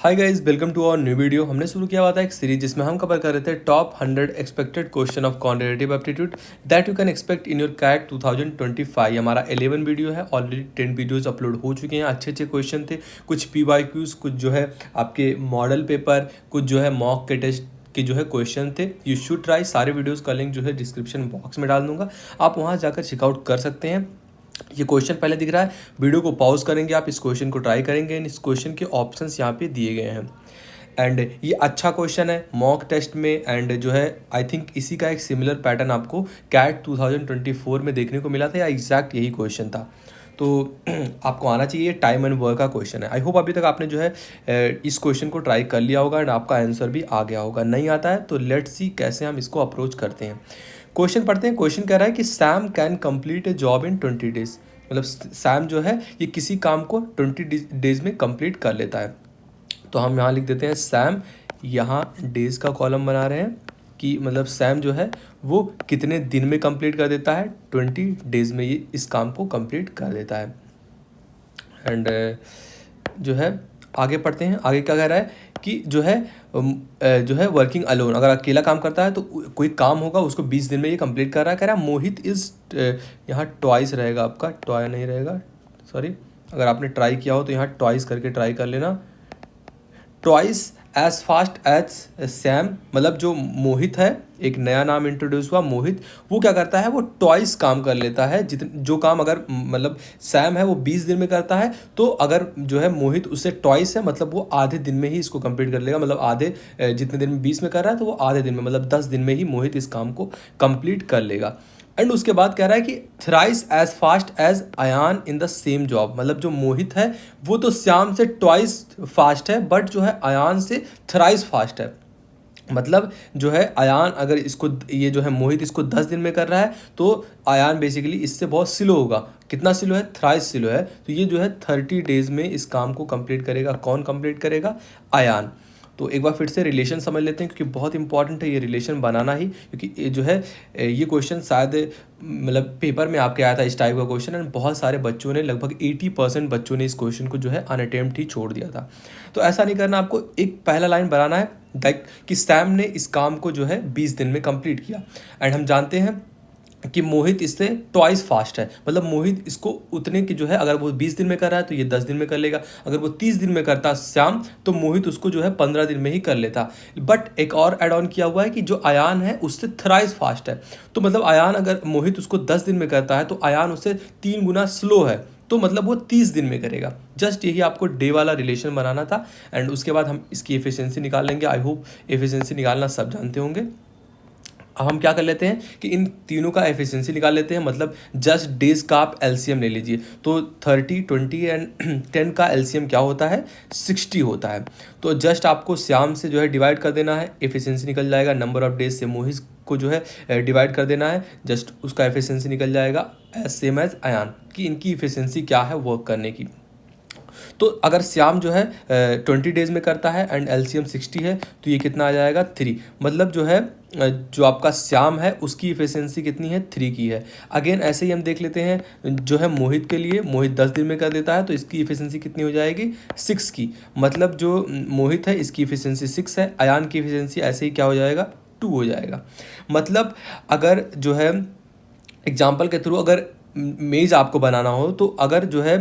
Hi guys, welcome to our new video. हमने शुरू किया हुआ था एक सीरीज जिसमें हम कवर कर रहे थे top 100 expected question of quantitative aptitude that you can expect in your CAT 2025। हमारा 11 वीडियो है, ऑलरेडी 10 वीडियोस अपलोड हो चुके हैं। अच्छे अच्छे क्वेश्चन थे, कुछ PYQs, कुछ जो है आपके मॉडल पेपर, कुछ जो है मॉक के टेस्ट के जो है क्वेश्चन थे। You should try. सारे वीडियोस का लिंक जो है डिस्क्रिप्शन बॉक्स में डाल दूंगा, आप वहाँ जाकर चेकआउट कर सकते हैं। ये क्वेश्चन पहले दिख रहा है, वीडियो को पॉज करेंगे, आप इस क्वेश्चन को ट्राई करेंगे। इस क्वेश्चन के ऑप्शंस यहाँ पे दिए गए हैं एंड ये अच्छा क्वेश्चन है मॉक टेस्ट में एंड जो है आई थिंक इसी का एक सिमिलर पैटर्न आपको कैट 2024 में देखने को मिला था या एग्जैक्ट यही क्वेश्चन था। तो आपको आना चाहिए। टाइम एंड वर्क का क्वेश्चन है। आई होप अभी तक आपने जो है इस क्वेश्चन को ट्राई कर लिया होगा एंड आपका आंसर भी आ गया होगा। नहीं आता है तो लेट्स सी कैसे हम इसको अप्रोच करते हैं। क्वेश्चन पढ़ते हैं। क्वेश्चन कह रहा है कि Sam can complete A job in 20 days. मतलब सैम जो है ये किसी काम को 20 डेज में कंप्लीट कर लेता है। तो हम यहाँ लिख देते हैं सैम, यहाँ डेज का कॉलम बना रहे हैं कि मतलब सैम जो है वो कितने दिन में कंप्लीट कर देता है। 20 डेज में ये इस काम को कंप्लीट कर देता है। एंड जो है आगे पढ़ते हैं। आगे क्या कह रहा है कि जो है वर्किंग अलोन, अगर अकेला काम करता है तो कोई काम होगा उसको 20 दिन में ये कंप्लीट कर रहा है। कह रहा है मोहित इज़, यहाँ ट्वाइस रहेगा आपका, ट्वाई नहीं रहेगा, सॉरी। अगर आपने ट्राई किया हो तो यहाँ ट्वाइस करके ट्राई कर लेना। Twice as fast as Sam, मतलब जो मोहित है, एक नया नाम इंट्रोड्यूस हुआ मोहित, वो क्या करता है, वो ट्वाइस काम कर लेता है जो काम अगर मतलब सैम है वो 20 दिन में करता है, तो अगर जो है मोहित उससे ट्वाइस है मतलब वो आधे दिन में ही इसको कंप्लीट कर लेगा। मतलब आधे, जितने दिन में 20 में कर रहा है तो वो आधे दिन में मतलब 10 दिन में ही मोहित इस काम को कंप्लीट कर लेगा। एंड उसके बाद कह रहा है कि thrice as fast as Ayaan in the same job, मतलब जो मोहित है वो तो श्याम से ट्वाइस फास्ट है बट जो है अयान से थ्राइस फास्ट है। मतलब जो है अयान अगर इसको, ये जो है मोहित इसको 10 दिन में कर रहा है तो अयान बेसिकली इससे बहुत स्लो होगा। कितना स्लो है? थ्राइस स्लो है। तो ये जो है 30 डेज में इस काम को कंप्लीट करेगा। कौन कंप्लीट करेगा? अयान। तो एक बार फिर से रिलेशन समझ लेते हैं क्योंकि बहुत इंपॉर्टेंट है ये रिलेशन बनाना ही, क्योंकि ये जो है ये क्वेश्चन शायद मतलब पेपर में आपके आया था इस टाइप का क्वेश्चन एंड बहुत सारे बच्चों ने, लगभग 80% बच्चों ने इस क्वेश्चन को जो है अनअटेम्प्ट ही छोड़ दिया था। तो ऐसा नहीं करना, आपको एक पहला लाइन बनाना है लाइक कि सैम ने इस काम को जो है 20 दिन में कंप्लीट किया एंड हम जानते हैं कि मोहित इससे ट्वाइस फास्ट है। मतलब मोहित इसको उतने की जो है, अगर वो 20 दिन में कर रहा है तो ये 10 दिन में कर लेगा। अगर वो 30 दिन में करता श्याम तो मोहित उसको जो है 15 दिन में ही कर लेता। बट एक और एड ऑन किया हुआ है कि जो अयान है उससे थ्राइस फास्ट है। तो मतलब अयान, अगर मोहित उसको 10 दिन में करता है तो अयान उससे 3 गुना स्लो है, तो मतलब वो 30 दिन में करेगा। जस्ट यही आपको डे वाला रिलेशन बनाना था एंड उसके बाद हम इसकी एफिशिएंसी निकाल लेंगे। आई होप एफिशिएंसी निकालना सब जानते होंगे। अब हम क्या कर लेते हैं कि इन तीनों का एफिशिएंसी निकाल लेते हैं। मतलब जस्ट डेज का आप एलसीएम ले लीजिए। तो 30, 20 एंड 10 का एलसीएम क्या होता है? 60 होता है। तो जस्ट आपको श्याम से जो है डिवाइड कर देना है, एफिशिएंसी निकल जाएगा। नंबर ऑफ डेज से मोहित को जो है डिवाइड कर देना है, जस्ट उसका एफिशिएंसी निकल जाएगा एज सेम एज अयान कि इनकी एफिशिएंसी क्या है वर्क करने की। तो अगर श्याम जो है 20 डेज में करता है एंड एलसीएम 60 है तो ये कितना आ जाएगा? 3। मतलब जो है जो आपका श्याम है उसकी इफिशियंसी कितनी है? 3 की है। अगेन ऐसे ही हम देख लेते हैं जो है मोहित के लिए, मोहित 10 दिन में कर देता है तो इसकी इफिशियंसी कितनी हो जाएगी? 6 की। मतलब जो मोहित है इसकी इफिशियंसी 6 है। अयान की इफिशियंसी ऐसे ही क्या हो जाएगा? 2 हो जाएगा। मतलब अगर जो है एग्जाम्पल के थ्रू अगर मेज आपको बनाना हो तो अगर जो है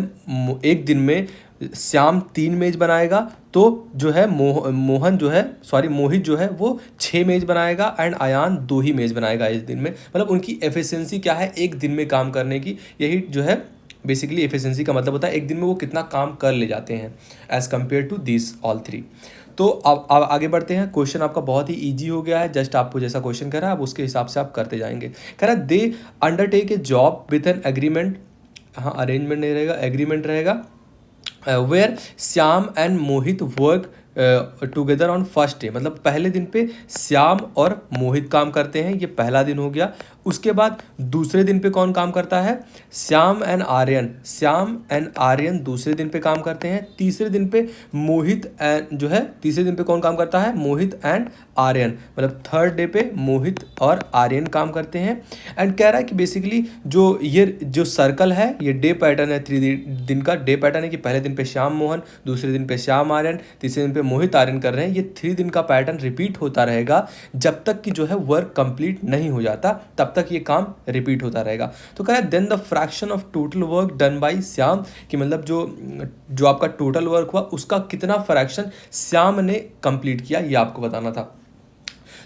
एक दिन में श्याम 3 मेज बनाएगा तो जो है मोहित जो है वो 6 मेज बनाएगा एंड अयान 2 ही मेज बनाएगा इस दिन में। मतलब उनकी एफिशिएंसी क्या है? एक दिन में काम करने की। यही जो है बेसिकली एफिशिएंसी का मतलब होता है एक दिन में वो कितना काम कर ले जाते हैं as compare to this all 3। तो अब आगे बढ़ते हैं। क्वेश्चन आपका बहुत ही इजी हो गया है। जस्ट आपको जैसा क्वेश्चन कह रहा है आप उसके हिसाब से आप करते जाएंगे। कह रहा है they undertake a job with an agreement, हाँ अरेंजमेंट नहीं रहेगा, एग्रीमेंट रहेगा, where Shyam and Mohit work together on first day. मतलब पहले दिन पे श्याम और मोहित काम करते हैं, ये पहला दिन हो गया। उसके बाद दूसरे दिन पे कौन काम करता है? श्याम एंड आर्यन दूसरे दिन पे काम करते हैं। तीसरे दिन पे मोहित एंड जो है, तीसरे दिन पे कौन काम करता है? मोहित एंड आर्यन। मतलब थर्ड डे पे मोहित और आर्यन काम करते हैं। एंड कह रहा है कि बेसिकली ये जो सर्कल है ये डे पैटर्न है, 3 दिन का डे पैटर्न है कि पहले दिन पे श्याम मोहन, दूसरे दिन पे श्याम आर्यन, तीसरे दिन पे पे मोहित आर्यन कर रहे हैं, ये 3 दिन का पैटर्न रिपीट होता रहेगा जब तक कि जो है वर्क कंप्लीट नहीं हो जाता, तब तक ये काम रिपीट होता रहेगा। तो कह रहा है then the fraction of total work done by Shyam, कि मतलब जो आपका टोटल वर्क हुआ उसका कितना फ्रैक्शन श्याम ने कंप्लीट किया, ये आपको बताना था।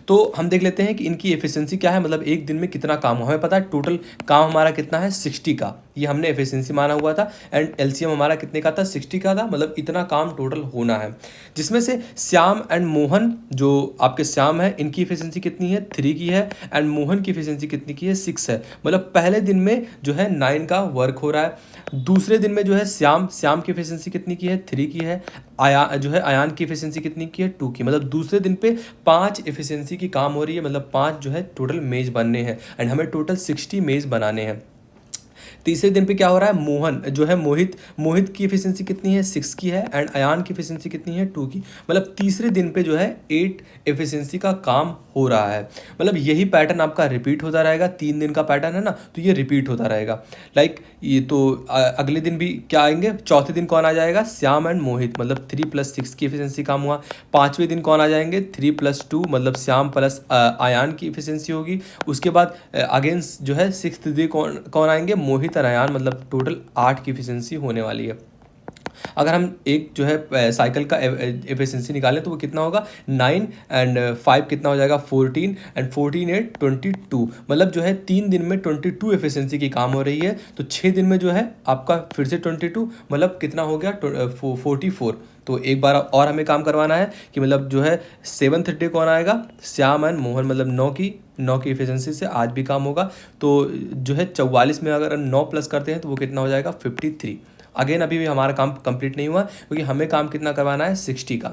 तो हम देख लेते हैं कि इनकी एफिशिएंसी क्या है, मतलब एक दिन में कितना काम हुआ। हमें पता है टोटल काम हमारा कितना है 60 का, ये हमने एफिशिएंसी माना हुआ था, एंड एलसीएम हमारा कितने का था 60 का था, मतलब इतना काम टोटल होना है। जिसमें से श्याम एंड मोहन, जो आपके श्याम है, इनकी एफिशिएंसी कितनी है 3 की है, एंड मोहन की एफिशिएंसी कितनी की है 6 है। मतलब पहले दिन में जो है 9 का वर्क हो रहा है। दूसरे दिन में जो है श्याम की एफिशिएंसी कितनी की है 3 की है, अयान की एफिशिएंसी कितनी की है 2 की। मतलब दूसरे दिन पे 5 एफिशिएंसी की काम हो रही है, मतलब 5 जो है टोटल मेज बनने हैं, एंड हमें टोटल 60 मेज बनाने हैं। तीसरे दिन पे क्या हो रहा है, मोहन जो है मोहित की एफिशिएंसी कितनी है 6 की है, एंड अयान की एफिशिएंसी कितनी है 2 की। मतलब तीसरे दिन पे जो है 8 एफिशिएंसी का काम हो रहा है। मतलब यही पैटर्न आपका रिपीट होता रहेगा, 3 दिन का पैटर्न है ना, तो ये रिपीट होता रहेगा। लाइक ये तो अगले दिन भी क्या आएंगे, चौथे दिन कौन आ जाएगा, श्याम एंड मोहित, मतलब 3 + 6 की एफिशिएंसी काम हुआ। पाँचवें दिन कौन आ जाएंगे, 3 + 2, मतलब श्याम प्लस अयान की एफिशिएंसी होगी। उसके बाद अगेन जो है 6th डे कौन आएंगे, मोहित और अयान, मतलब टोटल 8 की एफिशिएंसी होने वाली है। अगर हम एक जो है साइकिल का एफिशिएंसी निकालें तो वो कितना होगा 9 एंड 5 कितना हो जाएगा 14, एंड 14 8 22, मतलब जो है 3 दिन में 22 एफिशिएंसी की काम हो रही है। तो 6 दिन में जो है आपका फिर से 22, मतलब कितना हो गया 44। तो एक बार और हमें काम करवाना है कि मतलब जो है 7th डे कौन आएगा, श्याम एंड मोहन, मतलब 9 की एफिशिएंसी से आज भी काम होगा। तो जो है 44 में अगर 9 प्लस करते हैं तो वो कितना हो जाएगा 53। अगेन अभी भी हमारा काम कंप्लीट नहीं हुआ, क्योंकि हमें काम कितना करवाना है 60 का।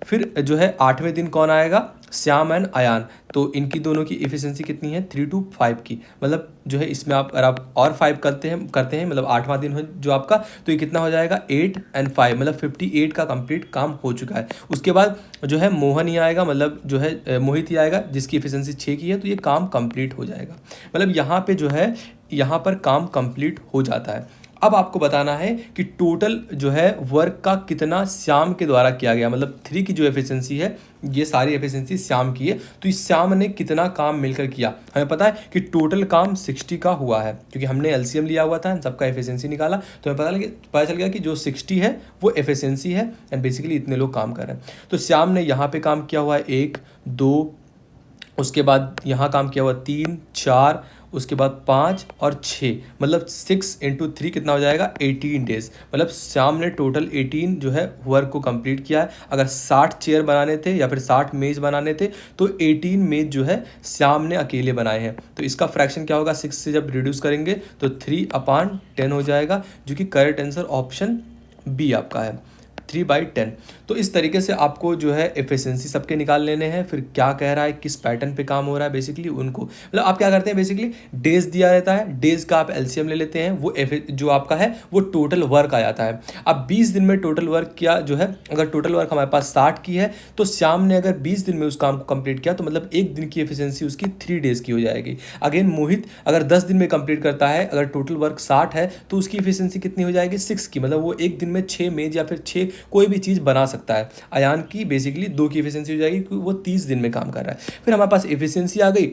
फिर जो है 8वें दिन कौन आएगा, श्याम एंड अयान, तो इनकी दोनों की एफिशिएंसी कितनी है 3 to 5 की। मतलब जो है इसमें अगर आप और 5 करते हैं मतलब 8वां दिन हो जो आपका, तो ये कितना हो जाएगा 8 एंड 5, मतलब 58 का कंप्लीट काम हो चुका है। उसके बाद जो है मोहन ही आएगा, मतलब जो है मोहित ही आएगा, जिसकी एफिशिएंसी 6 की है, तो ये काम कंप्लीट हो जाएगा। मतलब यहाँ पे जो है यहाँ पर काम कंप्लीट हो जाता है। अब आपको बताना है कि टोटल जो है वर्क का कितना श्याम के द्वारा किया गया, मतलब 3 की जो एफिशिएंसी है, ये सारी एफिशिएंसी श्याम की है, तो इस श्याम ने कितना काम मिलकर किया। हमें पता है कि टोटल काम 60 का हुआ है, क्योंकि हमने एलसीएम लिया हुआ था, सबका एफिशिएंसी निकाला, तो हमें पता चल गया कि जो 60 है वो एफिशिएंसी है, एंड बेसिकली इतने लोग काम कर रहे हैं। तो श्याम ने यहाँ पे काम किया हुआ है 1 2, उसके बाद यहाँ काम किया हुआ 3 4, उसके बाद 5 और 6, मतलब 6 × 3 कितना हो जाएगा 18 डेज। मतलब श्याम ने टोटल 18 जो है वर्क को कंप्लीट किया है। अगर 60 चेयर बनाने थे या फिर 60 मेज बनाने थे, तो 18 मेज जो है श्याम ने अकेले बनाए हैं। तो इसका फ्रैक्शन क्या होगा, 6 से जब रिड्यूस करेंगे तो 3/10 हो जाएगा, जो कि करेक्ट आंसर ऑप्शन बी आपका है, 3/10। तो इस तरीके से आपको जो है एफिशिएंसी सबके निकाल लेने हैं। फिर क्या कह रहा है, किस पैटर्न पे काम हो रहा है, बेसिकली उनको, मतलब आप क्या करते हैं, बेसिकली डेज दिया रहता है, डेज का आप एलसीएम ले लेते हैं, वो जो आपका है वो टोटल वर्क आ जाता है। अब 20 दिन में टोटल वर्क किया जो है, अगर टोटल वर्क हमारे पास 60 की है, तो श्याम ने अगर 20 दिन में उस काम को कंप्लीट किया, तो मतलब एक दिन की एफिशिएंसी उसकी 3 डेज की हो जाएगी। अगेन मोहित अगर 10 दिन में कंप्लीट करता है, अगर टोटल वर्क 60 है, तो उसकी एफिशिएंसी कितनी हो जाएगी 6 की, मतलब वो एक दिन में 6 मेज या फिर 6 कोई भी चीज़ बना सकता है। अयान की बेसिकली 2 की एफिशिएंसी हो जाएगी, क्योंकि वो 30 दिन में काम कर रहा है। फिर हमारे पास एफिशिएंसी आ गई,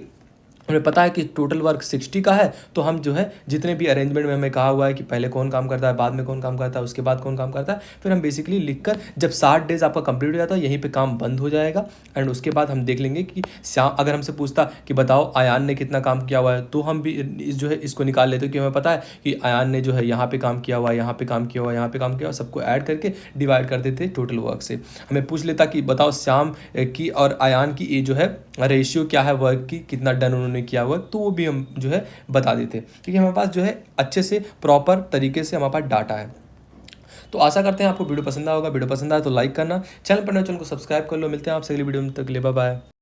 हमें पता है कि टोटल वर्क 60 का है, तो हम जो है जितने भी अरेंजमेंट में हमें कहा हुआ है कि पहले कौन काम करता है, बाद में कौन काम करता है, उसके बाद कौन काम करता है, फिर हम बेसिकली लिखकर जब 60 डेज आपका कंप्लीट हो जाता है, यहीं पे काम बंद हो जाएगा। एंड उसके बाद हम देख लेंगे कि श्याम, अगर हमसे पूछता कि बताओ अयान ने कितना काम किया हुआ है, तो हम भी जो है इसको निकाल लेते हैं, कि हमें पता है कि अयान ने जो है यहाँ पे काम किया हुआ है, यहाँ पे काम किया हुआ है, यहाँ पे काम किया हुआ, सबको ऐड करके डिवाइड कर देते टोटल वर्क से। हमें पूछ लेता कि बताओ श्याम की और अयान की ये जो है रेशियो क्या है वर्क की, कितना डन उन्होंने किया हुआ, तो वो भी हम जो है बता देते, क्योंकि हमारे पास जो है अच्छे से प्रॉपर तरीके से हमारे पास डाटा है। तो आशा करते हैं आपको वीडियो पसंद आएगा। वीडियो पसंद आए तो लाइक करना, चैनल पर नए चैनल को सब्सक्राइब कर लो। मिलते हैं आपसे अगली वीडियो में, तक के लिए बाय बाय।